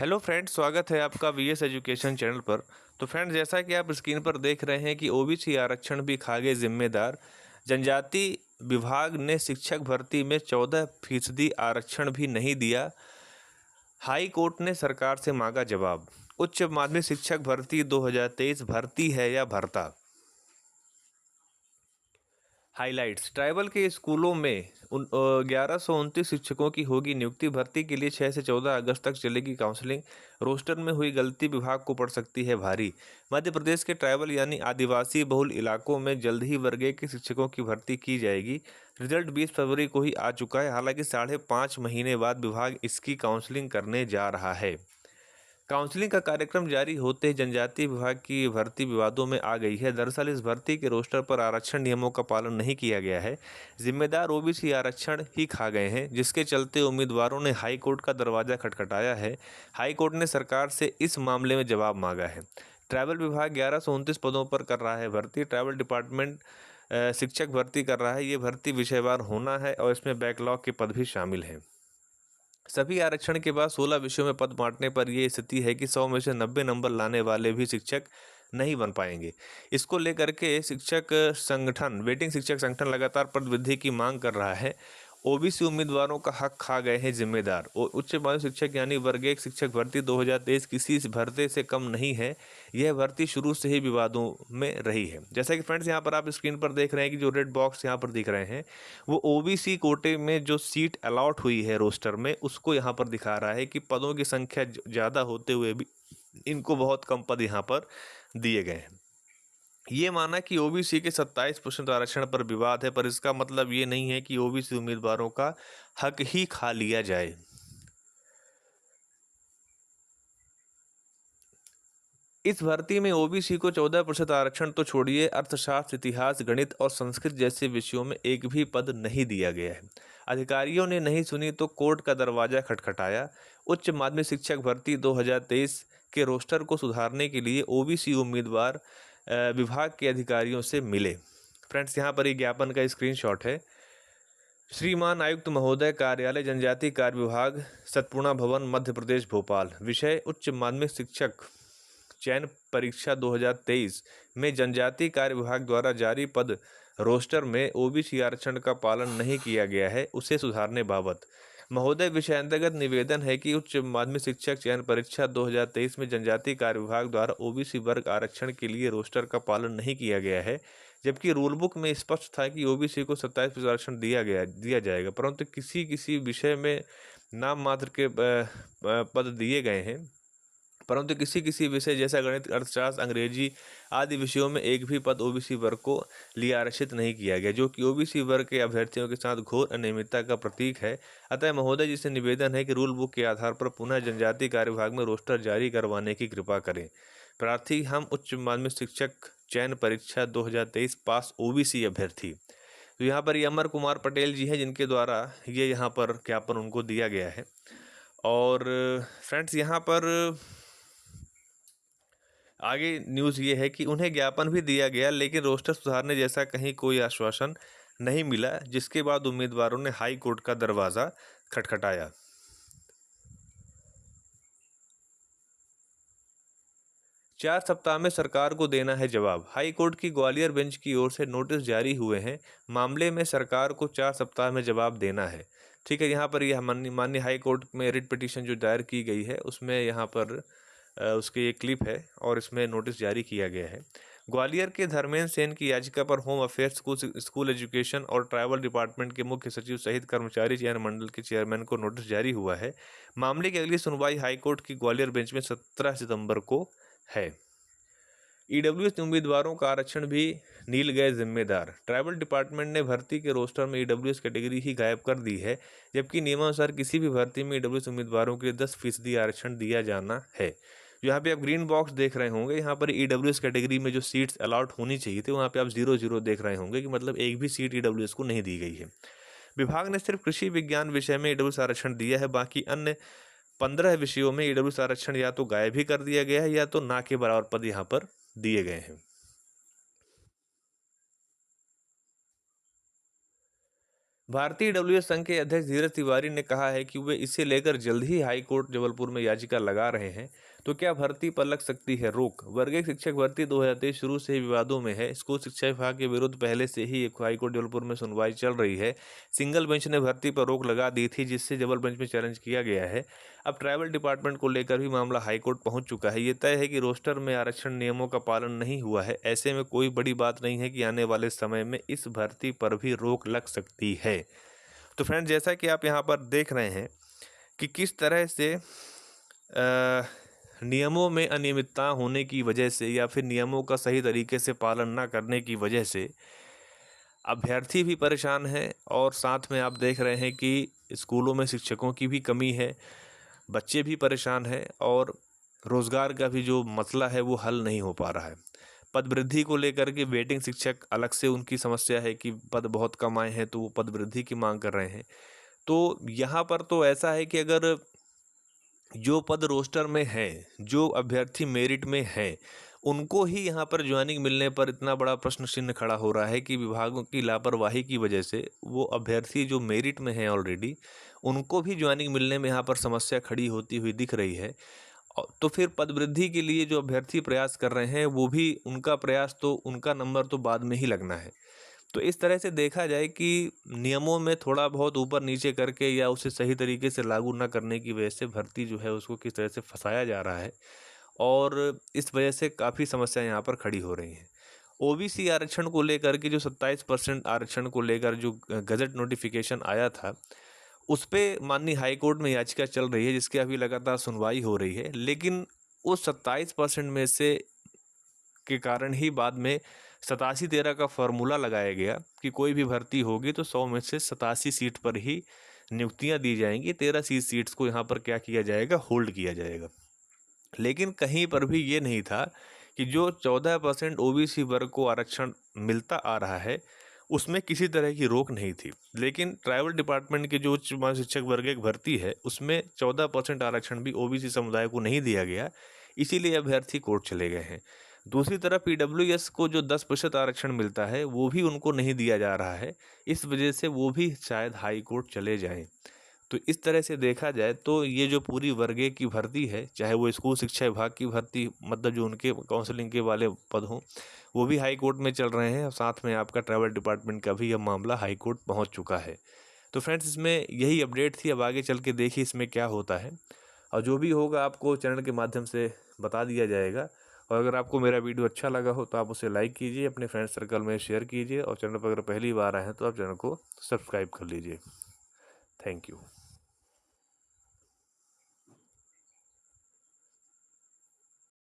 Hello friends, स्वागत है आपका वीएस एजुकेशन चैनल पर। तो फ्रेंड्स, जैसा कि आप स्क्रीन पर देख रहे हैं कि ओबीसी आरक्षण भी खा गए जिम्मेदार। जनजाति विभाग ने शिक्षक भर्ती में 14% आरक्षण भी नहीं दिया। हाई कोर्ट ने सरकार से मांगा जवाब। उच्च माध्यमिक शिक्षक भर्ती 2023 भर्ती है या भर्ता। हाइलाइट्स। ट्राइबल के स्कूलों में 1129 शिक्षकों की होगी नियुक्ति। भर्ती के लिए 6 से 14 अगस्त तक चलेगी काउंसलिंग। रोस्टर में हुई गलती विभाग को पड़ सकती है भारी। मध्य प्रदेश के ट्राइबल यानी आदिवासी बहुल इलाकों में जल्द ही वर्ग के शिक्षकों की भर्ती की जाएगी। रिजल्ट 20 फरवरी को ही आ चुका है। हालांकि 5.5 महीने बाद विभाग इसकी काउंसलिंग करने जा रहा है। काउंसलिंग का कार्यक्रम जारी होते ही जनजातीय विभाग की भर्ती विवादों में आ गई है। दरअसल इस भर्ती के रोस्टर पर आरक्षण नियमों का पालन नहीं किया गया है। जिम्मेदार ओबीसी आरक्षण ही खा गए हैं, जिसके चलते उम्मीदवारों ने हाई कोर्ट का दरवाजा खटखटाया है। हाई कोर्ट ने सरकार से इस मामले में जवाब मांगा है। ट्राइबल विभाग 1129 पदों पर कर रहा है भर्ती। ट्राइबल डिपार्टमेंट शिक्षक भर्ती कर रहा है। ये भर्ती विषयवार होना है और इसमें बैकलॉग के पद भी शामिल हैं। सभी आरक्षण के बाद 16 विषयों में पद बांटने पर यह स्थिति है कि 100 में से 90 नंबर लाने वाले भी शिक्षक नहीं बन पाएंगे। इसको लेकर के वेटिंग शिक्षक संगठन लगातार पद वृद्धि की मांग कर रहा है। ओबीसी उम्मीदवारों का हक खा गए हैं जिम्मेदार। उच्च माध्यमिक शिक्षक यानी वर्ग 1 शिक्षक भर्ती 2023 किसी भर्ती से कम नहीं है। यह भर्ती शुरू से ही विवादों में रही है। जैसा कि फ्रेंड्स यहाँ पर आप स्क्रीन पर देख रहे हैं कि जो रेड बॉक्स यहाँ पर दिख रहे हैं वो ओबीसी कोटे में जो सीट अलॉट हुई है रोस्टर में, उसको यहाँ पर दिखा रहा है कि पदों की संख्या ज़्यादा होते हुए भी इनको बहुत कम पद यहाँ पर दिए गए हैं। ये माना कि ओबीसी के 27% आरक्षण पर विवाद है, पर इसका मतलब ये नहीं है कि ओबीसी उम्मीदवारों का हक ही खा लिया जाए। इस भर्ती में ओबीसी को 14% आरक्षण तो छोड़िए, अर्थशास्त्र, इतिहास, गणित और संस्कृत जैसे विषयों में एक भी पद नहीं दिया गया है। अधिकारियों ने नहीं सुनी तो कोर्ट का दरवाजा खटखटाया। उच्च माध्यमिक शिक्षक भर्ती 2023 के रोस्टर को सुधारने के लिए ओबीसी उम्मीदवार विभाग के अधिकारियों से मिले। फ्रेंड्स, यहाँ पर एक ज्ञापन का स्क्रीनशॉट है। श्रीमान आयुक्त महोदय, कार्यालय जनजाति कार्य विभाग, सतपुड़ा भवन, मध्य प्रदेश, भोपाल। विषय उच्च माध्यमिक शिक्षक चयन परीक्षा 2023 में जनजाति कार्य विभाग द्वारा जारी पद रोस्टर में ओबीसी आरक्षण का पालन नहीं किया गया है, उसे सुधारने बाबत। महोदय, विषयांतर्गत निवेदन है कि उच्च माध्यमिक शिक्षक चयन परीक्षा 2023 में जनजाति कार्य विभाग द्वारा ओबीसी वर्ग आरक्षण के लिए रोस्टर का पालन नहीं किया गया है, जबकि रूल बुक में स्पष्ट था कि ओबीसी को 27% आरक्षण दिया जाएगा, परंतु किसी किसी विषय में नाम मात्र के पद दिए गए हैं, परंतु किसी किसी विषय जैसा गणित, अर्थशास्त्र, अंग्रेजी आदि विषयों में एक भी पद ओबीसी वर्ग को लिए आरक्षित नहीं किया गया, जो कि ओबीसी वर्ग के अभ्यर्थियों के साथ घोर अनियमितता का प्रतीक है। अतः महोदय जी से निवेदन है कि रूल बुक के आधार पर पुनः जनजाति कार्य विभाग में रोस्टर जारी करवाने की कृपा करें। प्रार्थी हम उच्च माध्यमिक शिक्षक चयन परीक्षा 2023 पास ओबीसी अभ्यर्थी। तो यहाँ पर ये अमर कुमार पटेल जी हैं, जिनके द्वारा ये यहाँ पर ज्ञापन उनको दिया गया है। और फ्रेंड्स, यहाँ पर आगे न्यूज़ ये है कि उन्हें ज्ञापन भी दिया गया, लेकिन रोस्टर सुधारने जैसा कहीं कोई आश्वासन नहीं मिला, जिसके बाद उम्मीदवारों ने हाई कोर्ट का दरवाज़ा खटखटाया। 4 सप्ताह में सरकार को देना है जवाब। हाई कोर्ट की ग्वालियर बेंच की ओर से नोटिस जारी हुए हैं। मामले में सरकार को 4 सप्ताह में जवाब देना है। ठीक है, यहाँ पर यह माननीय हाई कोर्ट में रिट पिटीशन जो दायर की गई है, उसमें यहाँ पर उसकी एक क्लिप है और इसमें नोटिस जारी किया गया है। ग्वालियर के धर्मेंद्र सेन की याचिका पर होम अफेयर्स, स्कूल एजुकेशन और ट्राइबल डिपार्टमेंट के मुख्य सचिव सहित कर्मचारी चयन मंडल के चेयरमैन को नोटिस जारी हुआ है। मामले की अगली सुनवाई हाईकोर्ट की ग्वालियर बेंच में 17 सितंबर को है। ईडब्ल्यूएस उम्मीदवारों का आरक्षण भी नील गए जिम्मेदार। ट्राइबल डिपार्टमेंट ने भर्ती के रोस्टर में ईडब्ल्यूएस कैटेगरी ही गायब कर दी है, जबकि नियमानुसार किसी भी भर्ती में ईडब्ल्यूएस उम्मीदवारों के लिए 10% आरक्षण दिया जाना है। यहाँ पे आप ग्रीन बॉक्स देख रहे होंगे, यहाँ पर ईडब्ल्यूएस कैटेगरी में जो सीट्स अलॉट होनी चाहिए थी, वहाँ पे आप 0-0 देख रहे होंगे कि मतलब एक भी सीट ईडब्ल्यूएस को नहीं दी गई है। विभाग ने सिर्फ कृषि विज्ञान विषय में ईडब्ल्यूएस आरक्षण दिया है। बाकी अन्य 15 विषयों में ईडब्ल्यूएस आरक्षण या तो गायब ही कर दिया गया है या तो ना के बराबर पद यहाँ पर दिए गए हैं। भारतीय ईडब्ल्यूएस संघ के अध्यक्ष धीरज तिवारी ने कहा है कि वे इसे लेकर जल्द ही हाई कोर्ट जबलपुर में याचिका लगा रहे हैं। तो क्या भर्ती पर लग सकती है रोक? वर्गीय शिक्षक भर्ती 2023 शुरू से ही विवादों में है। स्कूल शिक्षा विभाग के विरुद्ध पहले से ही एक हाई कोर्ट जबलपुर में सुनवाई चल रही है। सिंगल बेंच ने भर्ती पर रोक लगा दी थी, जिससे डबल बेंच में चैलेंज किया गया है। अब ट्राइबल डिपार्टमेंट को लेकर भी मामला हाईकोर्ट पहुंच चुका है। ये तय है कि रोस्टर में आरक्षण नियमों का पालन नहीं हुआ है। ऐसे में कोई बड़ी बात नहीं है कि आने वाले समय में इस भर्ती पर भी रोक लग सकती है। तो फ्रेंड, जैसा कि आप यहाँ पर देख रहे हैं कि किस तरह से नियमों में अनियमितता होने की वजह से या फिर नियमों का सही तरीके से पालन ना करने की वजह से अभ्यर्थी भी परेशान है, और साथ में आप देख रहे हैं कि स्कूलों में शिक्षकों की भी कमी है, बच्चे भी परेशान हैं, और रोज़गार का भी जो मसला है वो हल नहीं हो पा रहा है। पद वृद्धि को लेकर के वेटिंग शिक्षक अलग से उनकी समस्या है कि पद बहुत कम आए हैं, तो वो पद वृद्धि की मांग कर रहे हैं। तो यहाँ पर तो ऐसा है कि अगर जो पद रोस्टर में है, जो अभ्यर्थी मेरिट में है, उनको ही यहाँ पर ज्वाइनिंग मिलने पर इतना बड़ा प्रश्न चिन्ह खड़ा हो रहा है कि विभागों की लापरवाही की वजह से वो अभ्यर्थी जो मेरिट में हैं ऑलरेडी, उनको भी ज्वाइनिंग मिलने में यहाँ पर समस्या खड़ी होती हुई दिख रही है। तो फिर पद वृद्धि के लिए जो अभ्यर्थी प्रयास कर रहे हैं, वो भी उनका प्रयास, तो उनका नंबर तो बाद में ही लगना है। तो इस तरह से देखा जाए कि नियमों में थोड़ा बहुत ऊपर नीचे करके या उसे सही तरीके से लागू ना करने की वजह से भर्ती जो है उसको किस तरह से फंसाया जा रहा है, और इस वजह से काफ़ी समस्या यहाँ पर खड़ी हो रही हैं। ओबीसी आरक्षण को लेकर के जो 27% आरक्षण को लेकर जो गजट नोटिफिकेशन आया था, उस पे माननीय हाई कोर्ट में याचिका चल रही है, जिसकी अभी लगातार सुनवाई हो रही है। लेकिन उस 27% में से के कारण ही बाद में 87-13 का फॉर्मूला लगाया गया कि कोई भी भर्ती होगी तो 100 में से 87 सीट पर ही नियुक्तियां दी जाएंगी। 13 सीट्स को यहाँ पर क्या किया जाएगा, होल्ड किया जाएगा। लेकिन कहीं पर भी ये नहीं था कि जो 14% ओबीसी वर्ग को आरक्षण मिलता आ रहा है, उसमें किसी तरह की रोक नहीं थी। लेकिन ट्राइबल डिपार्टमेंट के जो उच्च माध्यमिक शिक्षक वर्ग की भर्ती है, उसमें 14% आरक्षण भी ओबीसी समुदाय को नहीं दिया गया, इसीलिए अभ्यर्थी कोर्ट चले गए हैं। दूसरी तरफ ईडब्ल्यूएस को जो 10% आरक्षण मिलता है, वो भी उनको नहीं दिया जा रहा है। इस वजह से वो भी शायद हाई कोर्ट चले जाएं। तो इस तरह से देखा जाए तो ये जो पूरी वर्गीय की भर्ती है, चाहे वो स्कूल शिक्षा विभाग की भर्ती, मतलब जो उनके काउंसलिंग के वाले पद हों, वो भी हाई कोर्ट में चल रहे हैं, और साथ में आपका ट्रैवल डिपार्टमेंट का भी यह मामला हाई कोर्ट पहुंच चुका है। तो फ्रेंड्स, इसमें यही अपडेट थी। अब आगे चल के देखिए इसमें क्या होता है, और जो भी होगा आपको चैनल के माध्यम से बता दिया जाएगा। और अगर आपको मेरा वीडियो अच्छा लगा हो तो आप उसे लाइक कीजिए, अपने फ्रेंड सर्कल में शेयर कीजिए, और चैनल पर अगर पहली बार आए हैं तो आप चैनल को सब्सक्राइब कर लीजिए। Thank you.